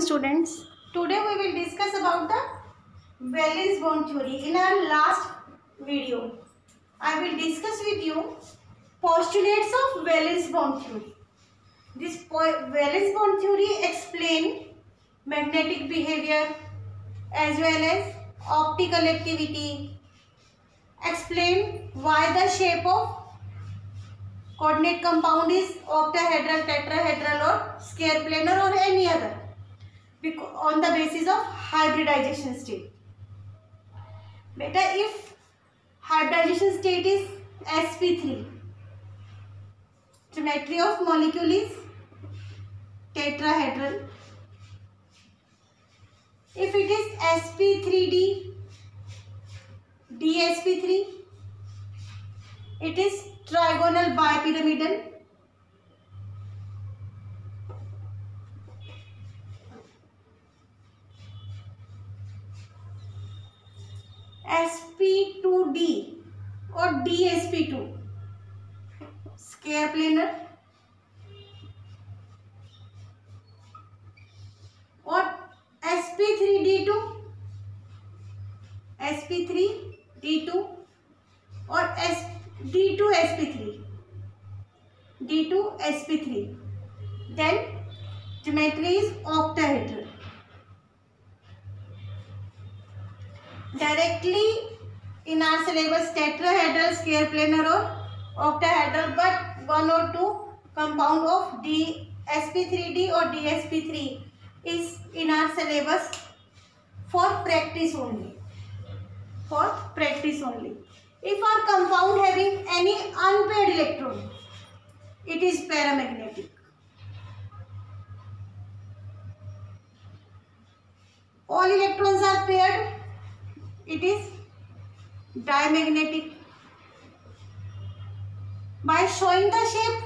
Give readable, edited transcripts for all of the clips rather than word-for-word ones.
students. Today we will discuss about the valence bond theory. In our last video, I will discuss with you postulates of valence bond theory. This valence bond theory explain magnetic behavior as well as optical activity. Explain why the shape of coordinate compound is octahedral, tetrahedral or square planar or any other on the basis of hybridization state. Beta, if hybridization state is sp3, geometry of molecule is tetrahedral. If it is sp3d, dsp3, it is trigonal bipyramidal. sp2d or dsp2, square planar, or sp3d2, sp3d2 or d2sp3, d2sp3. Then geometry is octahedral. Directly in our syllabus tetrahedral, square planar or octahedral, but one or two compound of sp3d or dsp3 is in our syllabus for practice only. For practice only. If our compound having any unpaired electron, it is paramagnetic. All electrons are paired, it is diamagnetic. By showing the shape,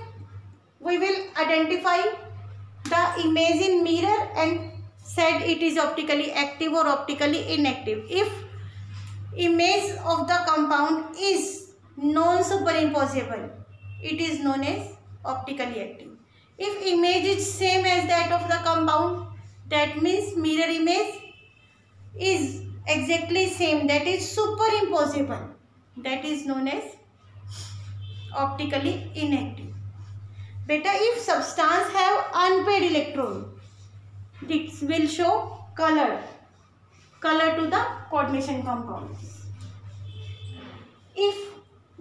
we will identify the image in mirror and said it is optically active or optically inactive. If image of the compound is non-superimposable, it is known as optically active. If image is same as that of the compound, that means mirror image is exactly same, that is superimposable, that is known as optically inactive. Beta, if substance have unpaired electron, this will show color to the coordination compound. If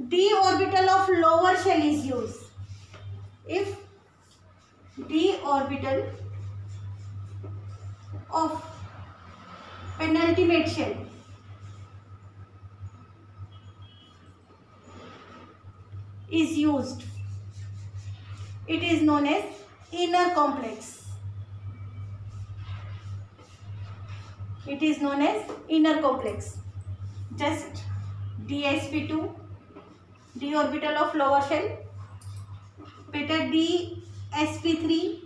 d orbital of lower shell is used, if d orbital of penultimate shell is used, it is known as inner complex. It is known as inner complex. Just dsp2, d orbital of lower shell, beta dsp3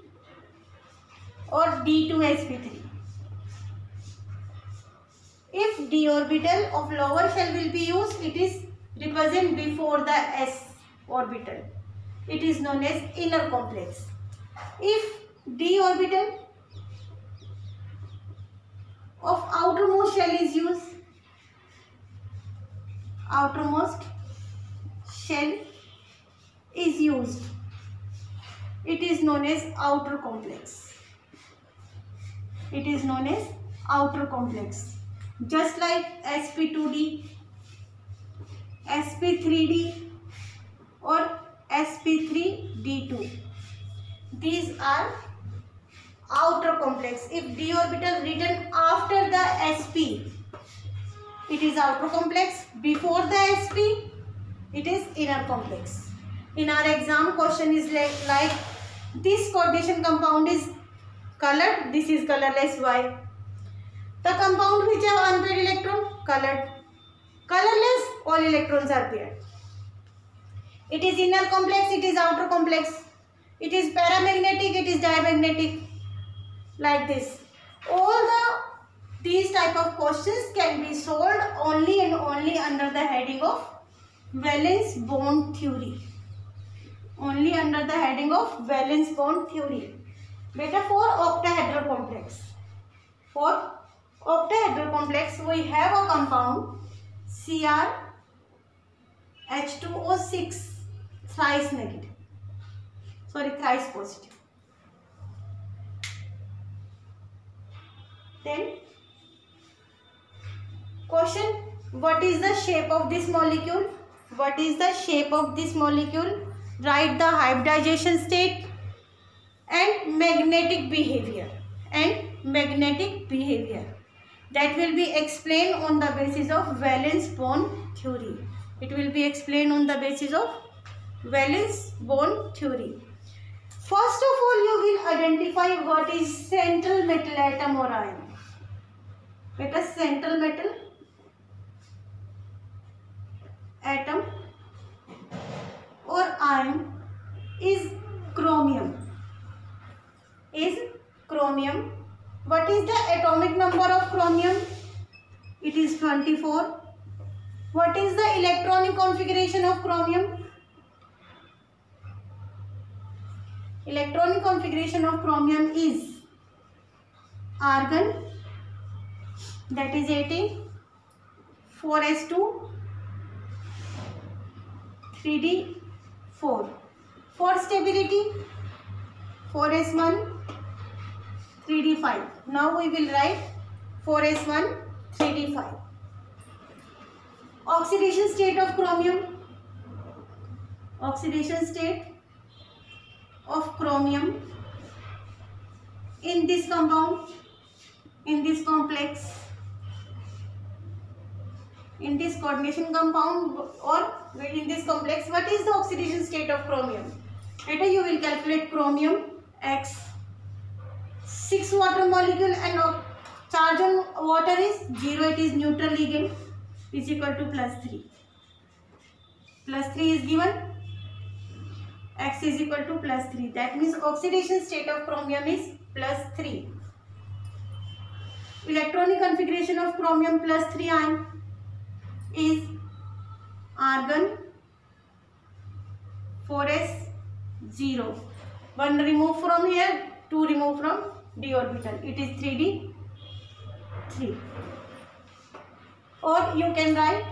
or d2sp3. If d orbital of lower shell will be used, it is represent before the s orbital. It is known as inner complex. If d orbital of outermost shell is used, outermost shell is used, it is known as outer complex. It is known as outer complex. Just like sp2d, sp3d or sp3d2, these are outer complex. If d orbital written after the sp, it is outer complex. Before the sp, it is inner complex. In our exam, question is like this coordination compound is colored, this is colorless. Why? The compound which have unpaired electron, colored. Colorless, all electrons are paired. It is inner complex, it is outer complex. It is paramagnetic, it is diamagnetic. Like this. All these type of questions can be solved only and only under the heading of valence bond theory. Only under the heading of valence bond theory. Beta, for octahedral complex. For octahedral complex, we have a compound CrH2O6 thrice negative. Sorry, thrice positive. Then question, what is the shape of this molecule? What is the shape of this molecule? Write the hybridization state and magnetic behavior. That will be explained on the basis of valence bond theory. It will be explained on the basis of valence bond theory. First of all, you will identify what is central metal atom or ion. Let us central metal atom or ion is chromium. What is the atomic number of chromium? It is 24. What is the electronic configuration of chromium? Electronic configuration of chromium is argon, that is 18, 4s2, 3d4. For stability, 4s1, 3d5. Now we will write 4s1, 3d5. Oxidation state of chromium. Oxidation state of chromium in this compound, in this complex, in this coordination compound or in this complex. What is the oxidation state of chromium? Later you will calculate chromium X. 6 water molecule and charge on water is 0. It is neutral ligand, is equal to +3. +3 is given. X is equal to +3. That means oxidation state of chromium is +3. Electronic configuration of chromium +3 ion is argon 4s0. 1 remove from here, 2 remove from d orbital. It is 3d3. Or you can write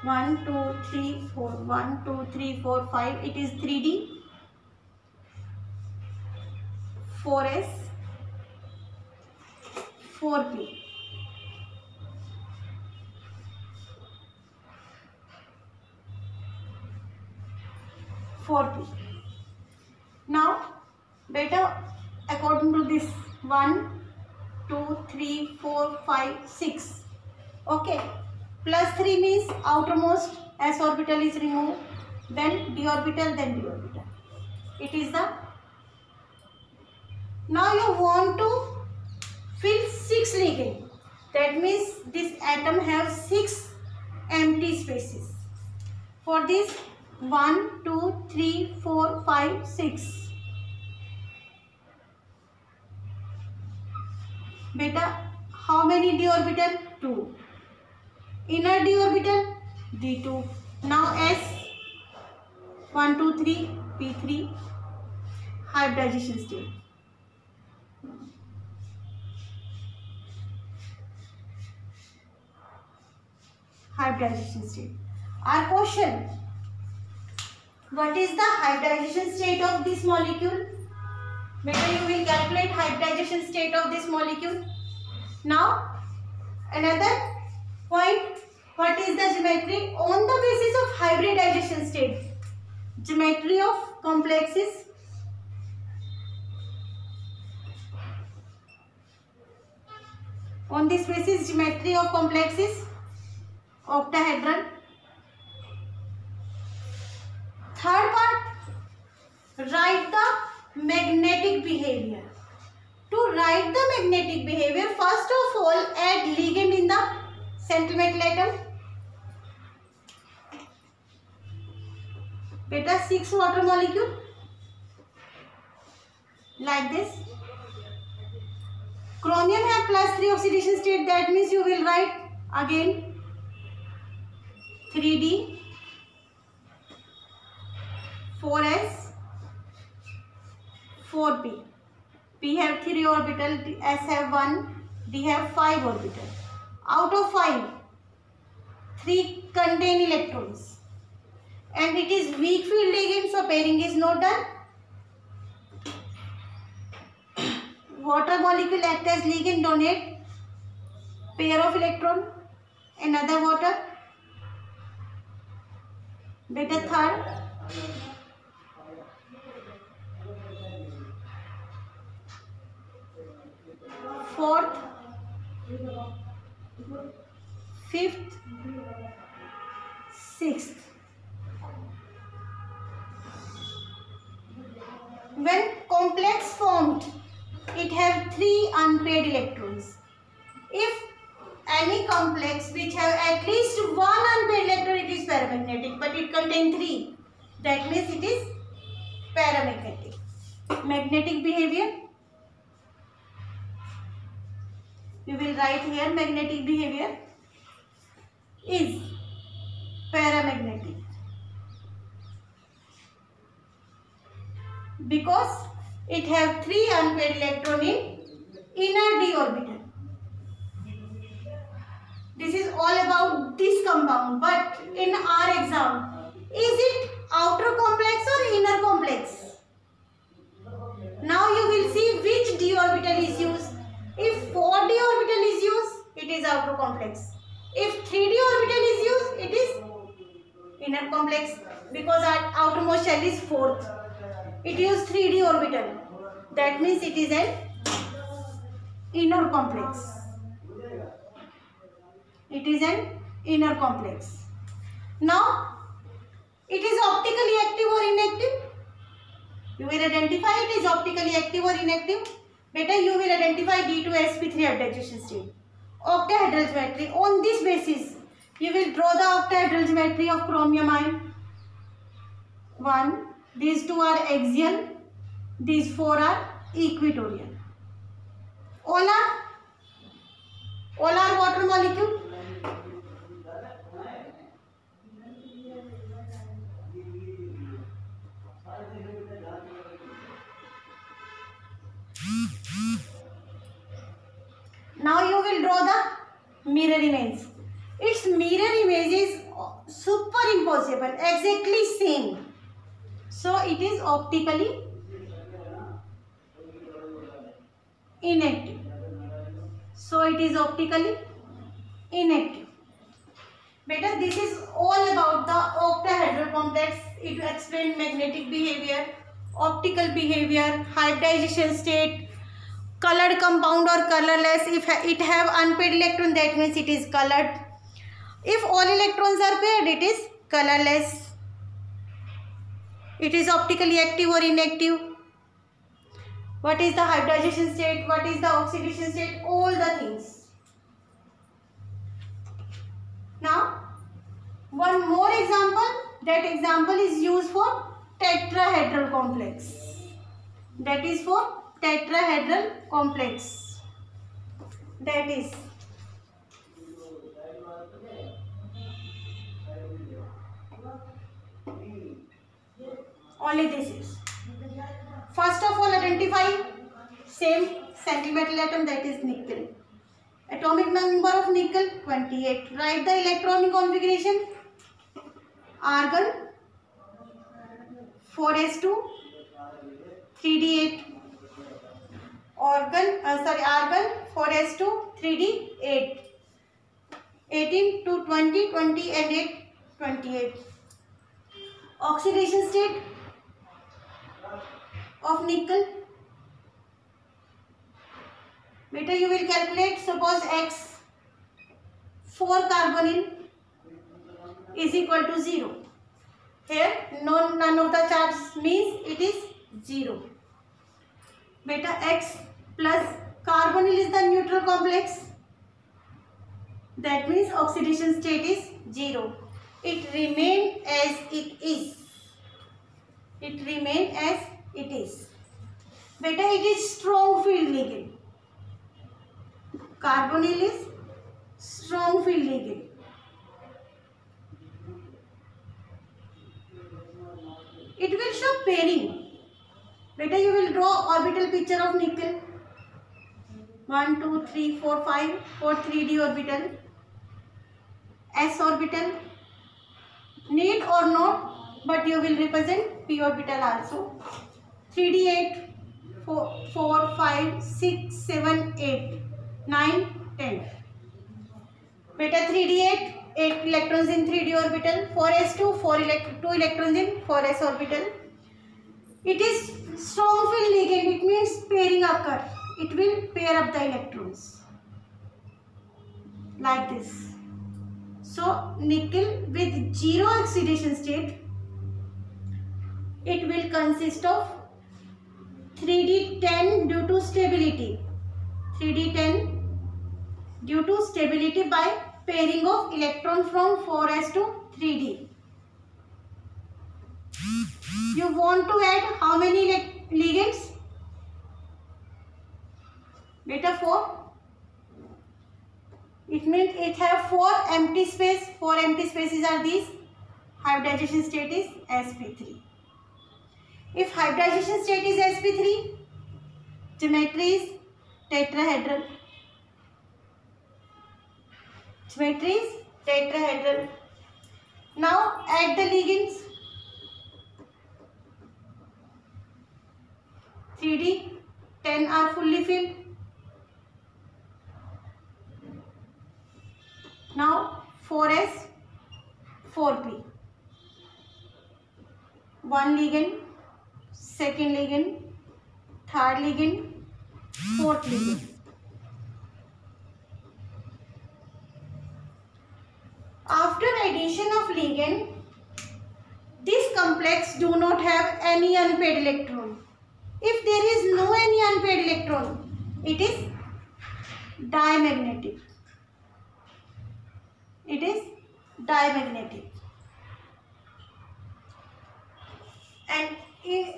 1, 2, 3, 4. 1, 2, 3, 4, 5. It is 3d 4s 4p. Now beta according to this 1, 2, 3, 4, 5, 6. Okay. +3 means outermost s orbital is removed, then d orbital, then d orbital. It is the. Now you want to fill 6 ligand. That means this atom has 6 empty spaces. For this 1, 2, 3, 4, 5, 6. Beta, how many d orbital? 2. Inner d orbital d2. Now s 1, 2, 3 p3 hybridization state. Hybridization state. Our question: what is the hybridization state of this molecule? Better you will calculate hybridization state of this molecule. Now another point, what is the geometry on the basis of hybridization state? Geometry of complexes. On this basis, geometry of complexes octahedral. Third part, write the magnetic behavior. To write the magnetic behavior, first of all add ligand in the central metal atom. Beta 6 water molecule like this. Chromium have +3 oxidation state. That means you will write again 3d 4s 4p. P have 3 orbital, S have 1, D have 5 orbital. Out of 5, 3 contain electrons. And it is weak field ligand, so pairing is not done. Water molecule act as ligand, donate pair of electron. Another water. Beta third. Fourth. Fifth. Sixth. When complex formed, it have 3 unpaired electrons. If any complex which have at least 1 unpaired electron, it is paramagnetic, but it contains 3. That means it is paramagnetic. Magnetic behavior. You will write here magnetic behavior is paramagnetic. Because it have 3 unpaired electron in inner d orbital. This is all about this compound, but in our exam, is it outer complex or inner complex? Now you will see which d orbital is used. If 4d orbital is used, it is outer complex. If 3d orbital is used, it is inner complex, because our outermost shell is 4th. It uses 3d orbital. That means it is an inner complex. It is an inner complex. Now, it is optically active or inactive? You will identify it is optically active or inactive. Beta, you will identify D2sp3 hybridization state. Octahedral geometry. On this basis, you will draw the octahedral geometry of chromium ion. 1. These 2 are axial. These 4 are equatorial. All are water molecule. Now you will draw the mirror image. Its mirror image is superimposable, exactly same. So it is optically inactive. So it is optically inactive. Beta, this is all about the octahedral complex. It explains magnetic behavior, optical behavior, hybridization state, colored compound or colorless. If it have unpaired electron, that means it is colored. If all electrons are paired, it is colorless. It is optically active or inactive. What is the hybridization state? What is the oxidation state? All the things. Now, one more example. That example is used for tetrahedral complex. That is for tetrahedral complex. That is only this is. First of all, identify same sentimental atom, that is nickel. Atomic number of nickel 28. Write the electronic configuration. Argon 4s2 3d8. Argon 4s2 3d8. 18 to 20, 20 and 8, 28. Oxidation state of nickel. Beta, you will calculate. Suppose X 4 carbonyl is equal to 0. Here none of the charge means it is 0. Beta, X plus carbonyl is the neutral complex. That means oxidation state is 0. It remains as it is. It remains as it is. Beta, it is strong field ligand. Carbonyl is strong field ligand. It will show pairing. Beta, you will draw orbital picture of nickel. 1, 2, 3, 4, 5 for 3d orbital. S orbital. Need or not, but you will represent p orbital also. 3d 8, 4, 5, 6, 7, 8, 9, 10. Beta 3d 8 electrons in 3d orbital. 4s2, 2 electrons in 4s orbital. It is strong field ligand, it means pairing occur. It will pair up the electrons like this. So nickel with zero oxidation state, it will consist of 3d10 due to stability. 3d10 due to stability by pairing of electron from 4s to 3d. You want to add how many ligands? Beta 4. It means it have 4 empty space. 4 empty spaces are these. Hybridization state is sp3. If hybridization state is sp3, geometry is tetrahedral. Geometry is tetrahedral. Now add the ligands. 3d 10 are fully filled. Now 4s 4p. One ligand, second ligand, third ligand, fourth ligand. After addition of ligand, this complex do not have any unpaired electron. If there is no any unpaired electron, it is diamagnetic. It is diamagnetic. And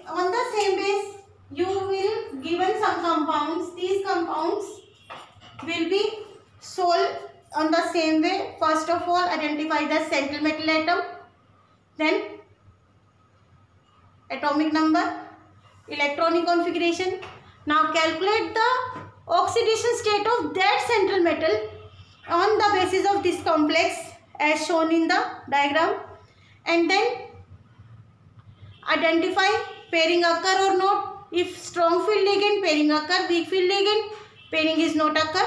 on the same base, you will given some compounds. These compounds will be solved on the same way. First of all, identify the central metal atom, then atomic number, electronic configuration. Now calculate the oxidation state of that central metal on the basis of this complex as shown in the diagram, and then identify pairing occur or not. If strong field ligand, pairing occur. Weak field ligand, pairing is not occur.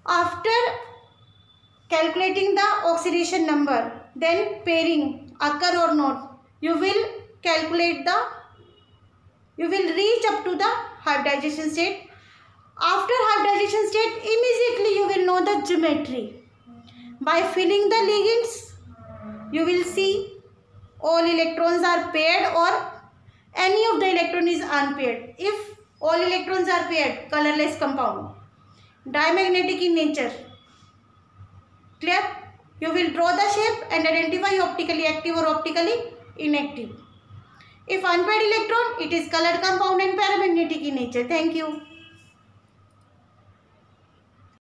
After calculating the oxidation number, then pairing occur or not, you will reach up to the hybridization state. After hybridization state, immediately you will know the geometry. By filling the ligands, you will see all electrons are paired or any of the electron is unpaired. If all electrons are paired, colorless compound, diamagnetic in nature. Clear? You will draw the shape and identify optically active or optically inactive. If unpaired electron, it is colored compound and paramagnetic in nature. Thank you.